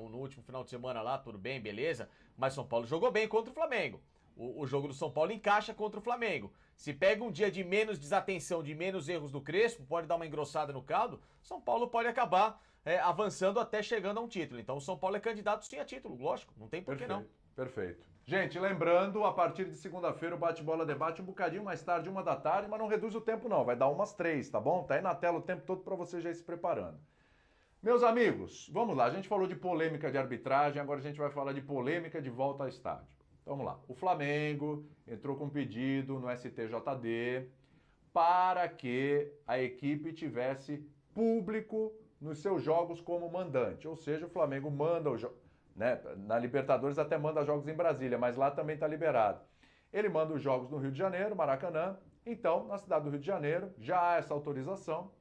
no último final de semana lá, tudo bem, beleza, mas São Paulo jogou bem contra o Flamengo. O jogo do São Paulo encaixa contra o Flamengo. Se pega um dia de menos desatenção, de menos erros do Crespo, pode dar uma engrossada no caldo, São Paulo pode acabar avançando até chegando a um título. Então o São Paulo é candidato sim a título, lógico, não tem por que não. Perfeito. Gente, lembrando, a partir de segunda-feira o Bate-Bola Debate um bocadinho mais tarde, 1 da tarde, mas não reduz o tempo não, vai dar umas 3, tá bom? Tá aí na tela o tempo todo para você já ir se preparando. Meus amigos, vamos lá, a gente falou de polêmica de arbitragem, agora a gente vai falar de polêmica de volta ao estádio. Vamos lá, o Flamengo entrou com um pedido no STJD para que a equipe tivesse público nos seus jogos como mandante, ou seja, o Flamengo manda o jogo, né? Na Libertadores até manda jogos em Brasília, mas lá também está liberado. Ele manda os jogos no Rio de Janeiro, Maracanã, então na cidade do Rio de Janeiro já há essa autorização.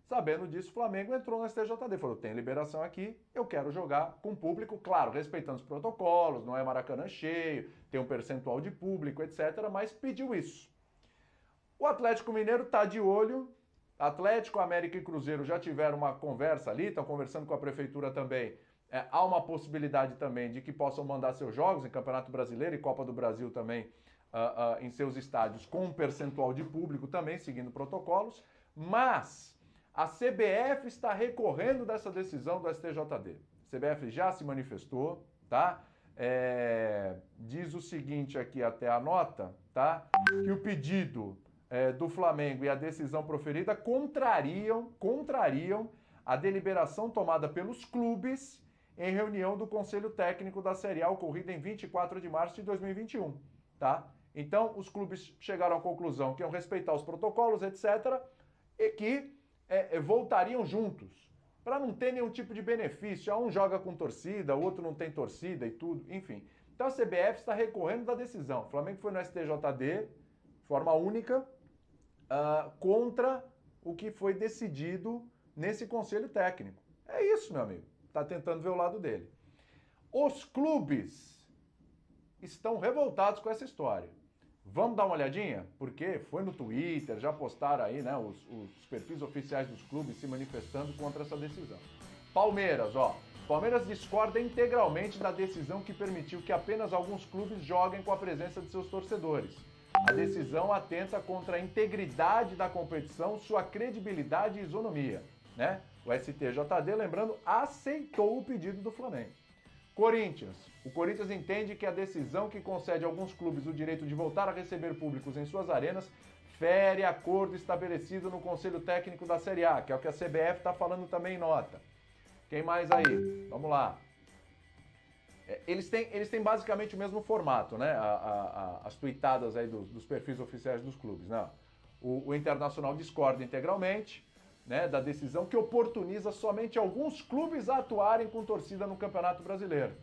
Sabendo disso, o Flamengo entrou no STJD, falou, tem liberação aqui, eu quero jogar com público, claro, respeitando os protocolos, não é Maracanã cheio, tem um percentual de público, etc., mas pediu isso. O Atlético Mineiro está de olho, Atlético, América e Cruzeiro já tiveram uma conversa ali, estão conversando com a prefeitura também, há uma possibilidade também de que possam mandar seus jogos em Campeonato Brasileiro e Copa do Brasil também em seus estádios com um percentual de público também, seguindo protocolos, mas a CBF está recorrendo dessa decisão do STJD. A CBF já se manifestou, tá? Diz o seguinte aqui até a nota, tá? Que o pedido do Flamengo e a decisão proferida contrariam a deliberação tomada pelos clubes em reunião do Conselho Técnico da Série A ocorrida em 24 de março de 2021, tá? Então, os clubes chegaram à conclusão que iam respeitar os protocolos, etc., e que voltariam juntos, para não ter nenhum tipo de benefício. Um joga com torcida, o outro não tem torcida e tudo, enfim. Então a CBF está recorrendo da decisão. O Flamengo foi no STJD, forma única, contra o que foi decidido nesse conselho técnico. É isso, meu amigo. Está tentando ver o lado dele. Os clubes estão revoltados com essa história. Vamos dar uma olhadinha? Porque foi no Twitter, já postaram aí, né, os perfis oficiais dos clubes se manifestando contra essa decisão. Palmeiras, ó. Palmeiras discorda integralmente da decisão que permitiu que apenas alguns clubes joguem com a presença de seus torcedores. A decisão atenta contra a integridade da competição, sua credibilidade e isonomia, né? O STJD, lembrando, aceitou o pedido do Flamengo. Corinthians. O Corinthians entende que a decisão que concede a alguns clubes o direito de voltar a receber públicos em suas arenas fere acordo estabelecido no Conselho Técnico da Série A, que é o que a CBF está falando também em nota. Quem mais aí? Vamos lá. Eles têm basicamente o mesmo formato, né? As tuitadas aí dos perfis oficiais dos clubes, né? O Internacional discorda integralmente, né, da decisão que oportuniza somente alguns clubes a atuarem com torcida no Campeonato Brasileiro.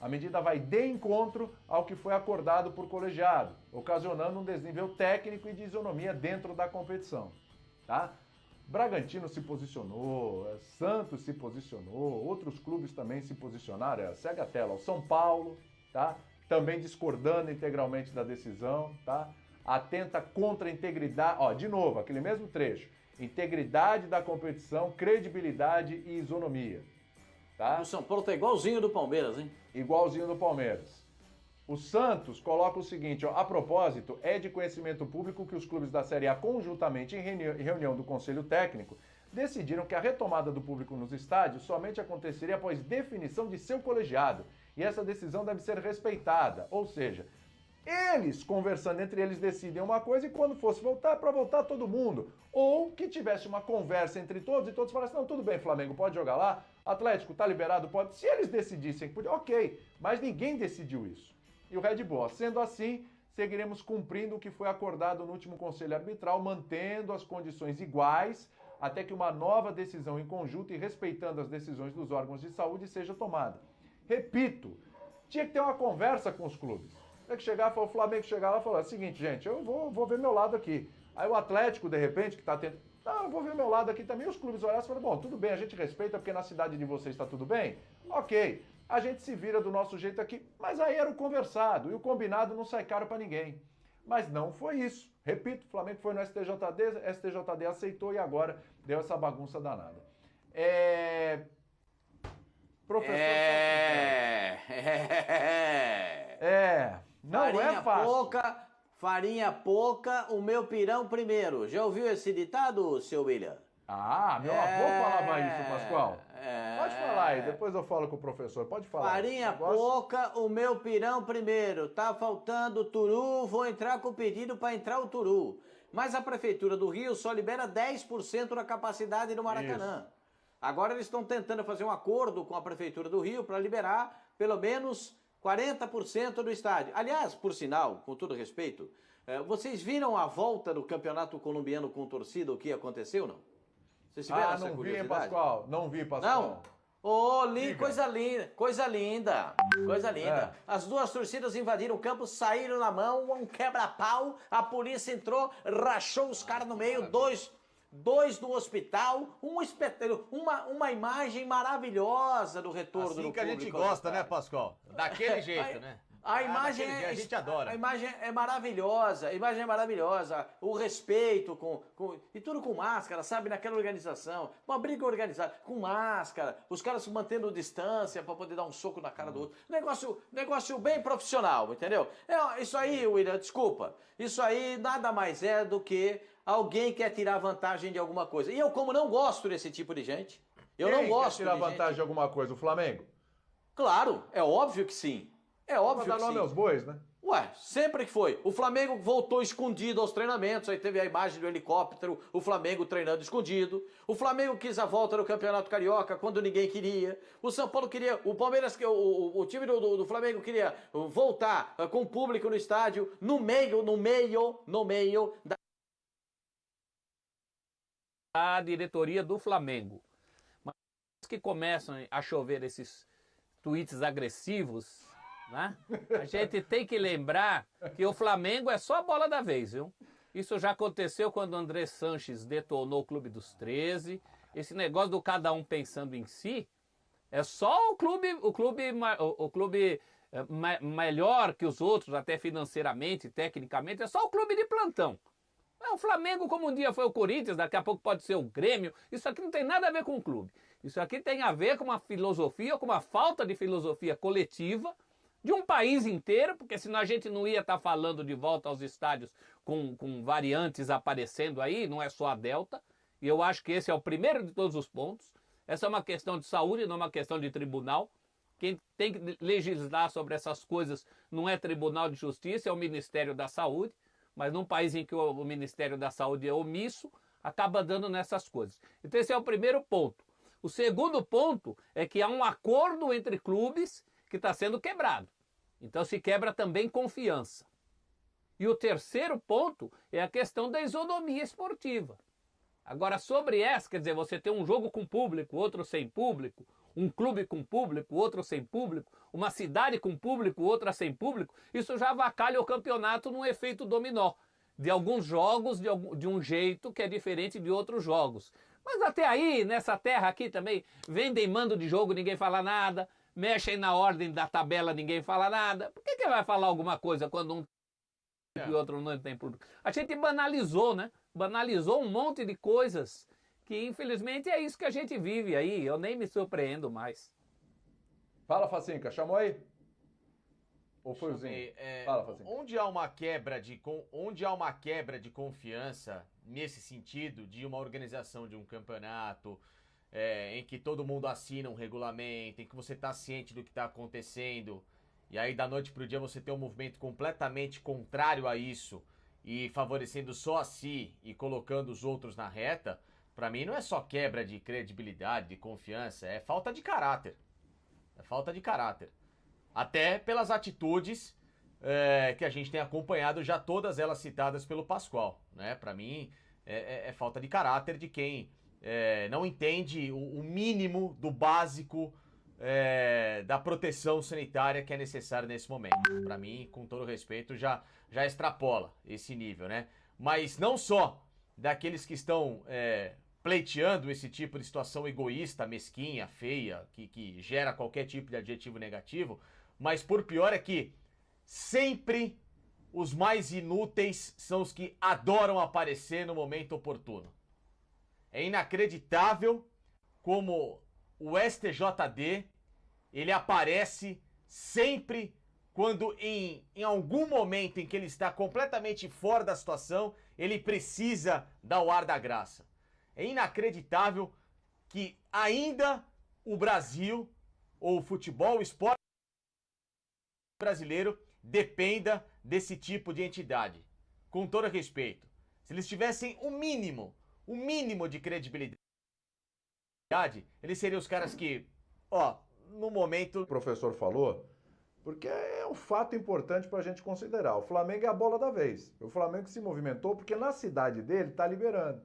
A medida vai de encontro ao que foi acordado por colegiado, ocasionando um desnível técnico e de isonomia dentro da competição. Tá? Bragantino se posicionou, Santos se posicionou, outros clubes também se posicionaram, segue a tela, o São Paulo, tá? Também discordando integralmente da decisão, tá? Atenta contra a integridade, ó, de novo, aquele mesmo trecho, integridade da competição, credibilidade e isonomia. Tá? O São Paulo tá igualzinho do Palmeiras, hein? Igualzinho do Palmeiras. O Santos coloca o seguinte, ó, a propósito, é de conhecimento público que os clubes da Série A, conjuntamente em reunião do Conselho Técnico, decidiram que a retomada do público nos estádios somente aconteceria após definição de seu colegiado. E essa decisão deve ser respeitada. Ou seja, eles, conversando entre eles, decidem uma coisa e quando fosse voltar, para voltar todo mundo. Ou que tivesse uma conversa entre todos e todos falassem, não, tudo bem, Flamengo, pode jogar lá, Atlético, tá liberado, pode. Se eles decidissem que podia, ok, mas ninguém decidiu isso. E o Red Bull, sendo assim, seguiremos cumprindo o que foi acordado no último Conselho Arbitral, mantendo as condições iguais, até que uma nova decisão em conjunto e respeitando as decisões dos órgãos de saúde seja tomada. Repito, tinha que ter uma conversa com os clubes. Tinha que chegar, o Flamengo chegar lá e falar, seguinte, gente, eu vou ver meu lado aqui. Aí o Atlético, de repente, que está tentando, eu vou ver meu lado aqui também, os clubes olharam e falaram, bom, tudo bem, a gente respeita porque na cidade de vocês está tudo bem? Ok, a gente se vira do nosso jeito aqui, mas aí era o conversado, e o combinado não sai caro para ninguém. Mas não foi isso. Repito, o Flamengo foi no STJD aceitou e agora deu essa bagunça danada. Professor não farinha é fácil. Farinha pouca, o meu pirão primeiro. Já ouviu esse ditado, seu William? Ah, meu avô falava isso, Pascoal. Pode falar aí, É. depois eu falo com o professor. Pode falar. Farinha pouca, o meu pirão primeiro. Tá faltando turu, vou entrar com o pedido para entrar o turu. Mas a Prefeitura do Rio só libera 10% da capacidade do Maracanã. Isso. Agora eles estão tentando fazer um acordo com a Prefeitura do Rio para liberar pelo menos 40% do estádio. Aliás, por sinal, com todo respeito, vocês viram a volta do Campeonato Colombiano com torcida, o que aconteceu, não? Vocês tiveram essa não vi, hein, curiosidade? Pascoal? Não vi, Pascoal. Não? Coisa linda, coisa linda, coisa linda. As duas torcidas invadiram o campo, saíram na mão, um quebra-pau, a polícia entrou, rachou os caras no meio, dois no hospital, um espetáculo, uma imagem maravilhosa do retorno do Assim público. que a gente gosta, né, Pascoal? Daquele jeito, né? A imagem daquele jeito, a gente adora. A imagem é maravilhosa, o respeito e tudo com máscara, sabe, naquela organização, uma briga organizada, com máscara, os caras mantendo distância para poder dar um soco na cara do outro, negócio bem profissional, entendeu? Isso aí, William, desculpa, isso aí nada mais é do que alguém quer tirar vantagem de alguma coisa. E eu, como não gosto desse tipo de gente, Quem quer tirar vantagem de alguma coisa? O Flamengo? Claro, é óbvio que sim. É óbvio que dar nome sim. aos bois, né? Ué, sempre que foi. O Flamengo voltou escondido aos treinamentos, aí teve a imagem do helicóptero, o Flamengo treinando escondido. O Flamengo quis a volta no Campeonato Carioca quando ninguém queria. O São Paulo queria, o Palmeiras, o time do Flamengo queria voltar com o público no estádio, no meio da... A diretoria do Flamengo. Mas que começam a chover esses tweets agressivos, né? A gente tem que lembrar que o Flamengo é só a bola da vez, viu? Isso já aconteceu quando o André Sanches detonou o Clube dos 13. Esse negócio do cada um pensando em si é só o clube melhor que os outros, até financeiramente, tecnicamente, é só o clube de plantão. O Flamengo, como um dia foi o Corinthians, daqui a pouco pode ser o Grêmio. Isso aqui não tem nada a ver com o clube. Isso aqui tem a ver com uma filosofia, com uma falta de filosofia coletiva de um país inteiro, porque senão a gente não ia estar falando de volta aos estádios com variantes aparecendo aí, não é só a Delta. E eu acho que esse é o primeiro de todos os pontos. Essa é uma questão de saúde, não é uma questão de tribunal. Quem tem que legislar sobre essas coisas não é Tribunal de Justiça, é o Ministério da Saúde. Mas num país em que o Ministério da Saúde é omisso, acaba dando nessas coisas. Então esse é o primeiro ponto. O segundo ponto é que há um acordo entre clubes que está sendo quebrado. Então se quebra também confiança. E o terceiro ponto é a questão da isonomia esportiva. Agora, sobre essa, quer dizer, você tem um jogo com público, outro sem público, um clube com público, outro sem público, uma cidade com público, outra sem público, isso já avacalha o campeonato num efeito dominó. De alguns jogos, de um jeito que é diferente de outros jogos. Mas até aí, nessa terra aqui também, vendem mando de jogo, ninguém fala nada, mexem na ordem da tabela, ninguém fala nada. Por que vai falar alguma coisa quando um e outro não tem público? A gente banalizou, né? Banalizou um monte de coisas que infelizmente é isso que a gente vive aí. Eu nem me surpreendo mais. Fala, Facinca, chamou aí? Ou foi o Zinho? Fala, Facinca. Onde há uma quebra de confiança nesse sentido de uma organização de um campeonato em que todo mundo assina um regulamento, em que você está ciente do que está acontecendo, e aí da noite para o dia você tem um movimento completamente contrário a isso e favorecendo só a si e colocando os outros na reta, para mim não é só quebra de credibilidade, de confiança, é falta de caráter. É falta de caráter. Até pelas atitudes que a gente tem acompanhado, já todas elas citadas pelo Pascoal, né? Para mim é falta de caráter de quem não entende o mínimo do básico da proteção sanitária que é necessário nesse momento. Para mim, com todo respeito, já extrapola esse nível, né? Mas não só daqueles que estão pleiteando esse tipo de situação egoísta, mesquinha, feia, que gera qualquer tipo de adjetivo negativo, mas por pior é que sempre os mais inúteis são os que adoram aparecer no momento oportuno. É inacreditável como o STJD ele aparece sempre quando em algum momento em que ele está completamente fora da situação, ele precisa dar o ar da graça. É inacreditável que ainda o Brasil, ou o futebol, o esporte brasileiro, dependa desse tipo de entidade. Com todo respeito. Se eles tivessem o mínimo de credibilidade, eles seriam os caras que, no momento... O professor falou, porque é um fato importante para a gente considerar. O Flamengo é a bola da vez. O Flamengo se movimentou porque na cidade dele está liberando.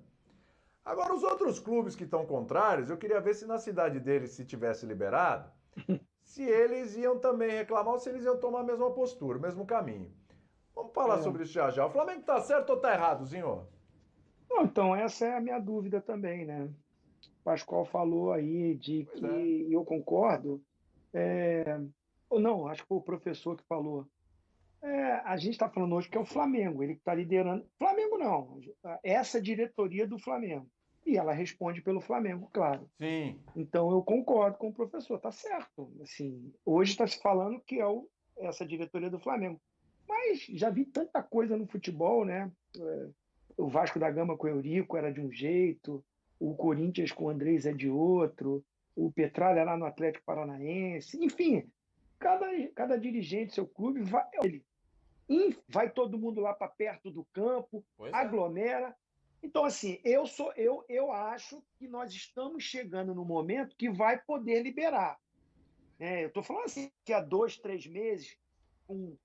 Agora, os outros clubes que estão contrários, eu queria ver se na cidade deles, se tivesse liberado, se eles iam também reclamar ou se eles iam tomar a mesma postura, o mesmo caminho. Vamos falar sobre isso já já. O Flamengo tá certo ou tá errado, senhor? Não, então, essa é a minha dúvida também, né? O Pascoal falou aí de Pois que, é. e eu concordo, ou não, acho que foi o professor que falou. A gente está falando hoje que é o Flamengo, ele que está liderando. Flamengo não, essa diretoria do Flamengo. E ela responde pelo Flamengo, claro. Sim. Então eu concordo com o professor, tá certo. Assim, hoje está se falando que é essa diretoria do Flamengo. Mas já vi tanta coisa no futebol, né? O Vasco da Gama com o Eurico era de um jeito, o Corinthians com o Andrés é de outro, o Petralha lá no Atlético Paranaense, enfim, cada dirigente, seu clube, vai todo mundo lá para perto do campo, Pois é. aglomera. Então, assim, eu acho que nós estamos chegando no momento que vai poder liberar. Eu estou falando assim, que há 2, 3 meses, com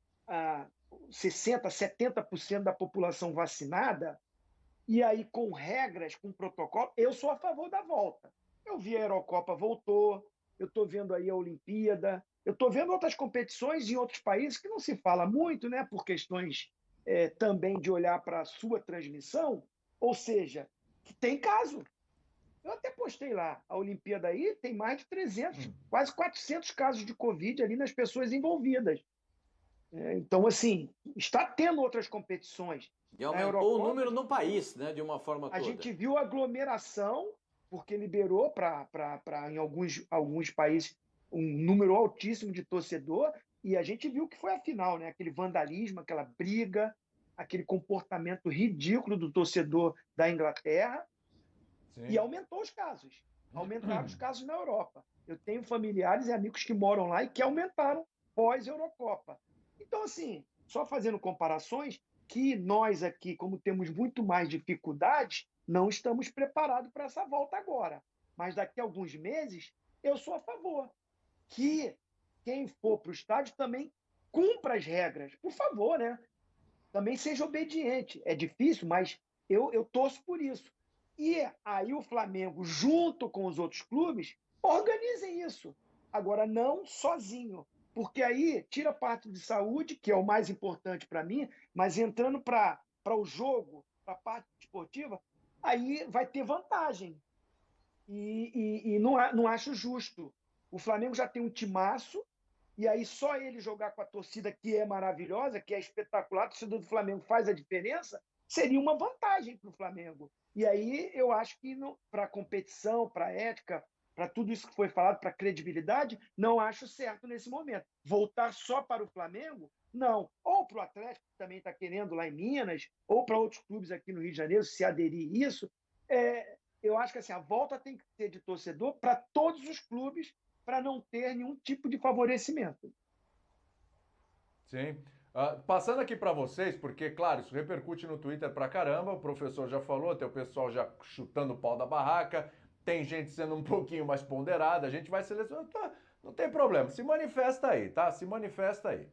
60%, 70% da população vacinada, e aí com regras, com protocolo, eu sou a favor da volta. Eu vi a Eurocopa voltou, eu estou vendo aí a Olimpíada, eu estou vendo outras competições em outros países que não se fala muito, né, por questões também de olhar para a sua transmissão, ou seja, que tem caso. Eu até postei lá, a Olimpíada aí tem mais de 300, quase 400 casos de Covid ali nas pessoas envolvidas. Então, assim, está tendo outras competições. E aumentou o número no país, né, de uma forma A toda. gente viu aglomeração, porque liberou em alguns países um número altíssimo de torcedor, e a gente viu que foi a final, né? Aquele vandalismo, aquela briga, aquele comportamento ridículo do torcedor da Inglaterra, Sim. e aumentou os casos. Aumentaram os casos na Europa. Eu tenho familiares e amigos que moram lá e que aumentaram pós-Eurocopa. Então, assim, só fazendo comparações, que nós aqui, como temos muito mais dificuldades, não estamos preparados para essa volta agora. Mas daqui a alguns meses, eu sou a favor que quem for para o estádio também cumpra as regras. Por favor, né? Também seja obediente. É difícil, mas eu torço por isso. E aí o Flamengo, junto com os outros clubes, organizem isso. Agora, não sozinho. Porque aí tira a parte de saúde, que é o mais importante para mim, mas entrando para o jogo, para a parte esportiva, aí vai ter vantagem. E não acho justo. O Flamengo já tem um timaço, e aí só ele jogar com a torcida, que é maravilhosa, que é espetacular, a torcida do Flamengo faz a diferença, seria uma vantagem para o Flamengo. E aí eu acho que para a competição, para a ética, para tudo isso que foi falado, para a credibilidade, não acho certo nesse momento. Voltar só para o Flamengo, não. Ou para o Atlético, que também está querendo lá em Minas, ou para outros clubes aqui no Rio de Janeiro, se aderir isso. Eu acho que assim, a volta tem que ser de torcedor para todos os clubes, para não ter nenhum tipo de favorecimento. Sim. Passando aqui para vocês, porque, claro, isso repercute no Twitter pra caramba, o professor já falou, tem o pessoal já chutando o pau da barraca, tem gente sendo um pouquinho mais ponderada, a gente vai selecionar, tá, não tem problema, se manifesta aí, tá? Se manifesta aí.